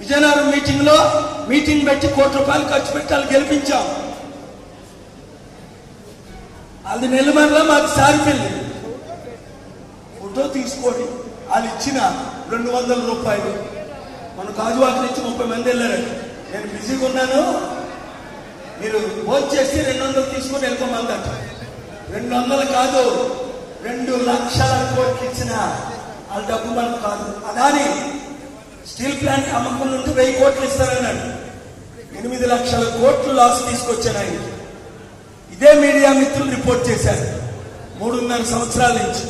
Vizianagaram meeting పెట్టి ₹1 కోటి ఖర్చు పెట్టి వాళ్ళు గెలిపించాం. అది నెల్లిమర్లో మాకు సారిపల్లి ఫోటో తీసుకొని వాళ్ళు ఇచ్చిన ₹200 మన గాజువాక నుంచి 30 మంది వెళ్ళారు. నేను బిజీగా ఉన్నాను, మీరు ఫోన్ చేసి 200 తీసుకొని వెళ్ళిపోమందట. 200 కాదు, 2 లక్షల కోట్లు ఇచ్చిన వాళ్ళ డబ్బు మనకు కాదు. అదాని స్టీల్ ప్లాంట్ అమ్మకుండా ఉంటే 1000 కోట్లు ఇస్తారన్నాడు. 8 లక్షల కోట్లు లాస్ తీసుకొచ్చాను ఆయన. ఇదే మీడియా మిత్రులు రిపోర్ట్ చేశారు. 3.5 సంవత్సరాల నుంచి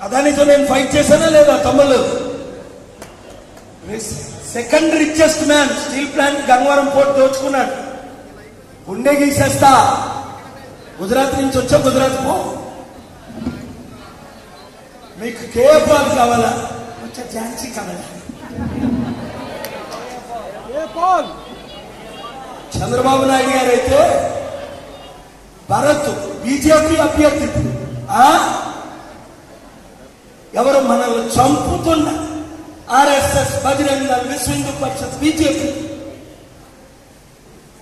అదానితో నేను ఫైట్ చేశానా లేదా తమ్ముళ్ళు? Second richest man, steel plant Gangavaram port దోచుకున్నాడు. గుండె గీసేస్తా. గుజరాత్ నుంచి వచ్చా, గుజరాత్ పో. మీకు కేపాల్ కావాలా, వచ్చా ఝాన్సీ కావాలా? చంద్రబాబు నాయుడు గారు అయితే భరత్ బీజేపీ అభ్యర్థి ఎవరు మనల్ని చంపుతున్న ఆర్ఎస్ఎస్, బజరంగ దళ్, విశ్వ హిందూ పరిషత్, బీజేపీ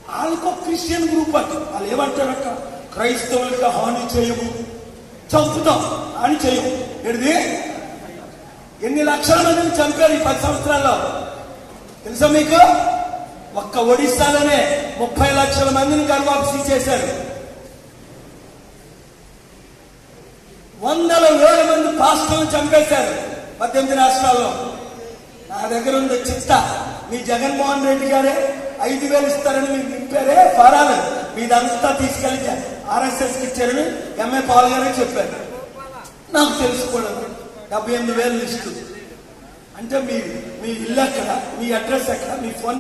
వాళ్ళకు క్రిస్టియన్ గ్రూప్ అట. వాళ్ళు ఏమంటారట, క్రైస్తవులకు హాని చేయము, చంపుతాం, హాని చేయము. ఎడిది ఎన్ని లక్షల మందిని చంపారు ఈ 10 సంవత్సరాల్లో తెలుసా మీకు? ఒక్క ఒడిశాలోనే 30 లక్షల మందిని గర్భాప్సి చేశారు. వందల వేల మంది పాస్టర్లు చంపేశారు 18 రాష్ట్రాల్లో. నా దగ్గర ఉంది చిత్తా. మీ జగన్మోహన్ రెడ్డి గారే 5,000 ఇస్తారని మీరు నింపారే ఫారాలు, మీదంతా తీసుకెళ్లి ఆర్ఎస్ఎస్ కి ఇచ్చారని ఎంఏ పాల్ గారే చెప్పారు. నాకు తెలుసుకోవడం 78,000 లిస్టు అంటే మీ ఇల్లు ఎక్కడ, మీ అడ్రస్ ఎక్కడ, మీ ఫోన్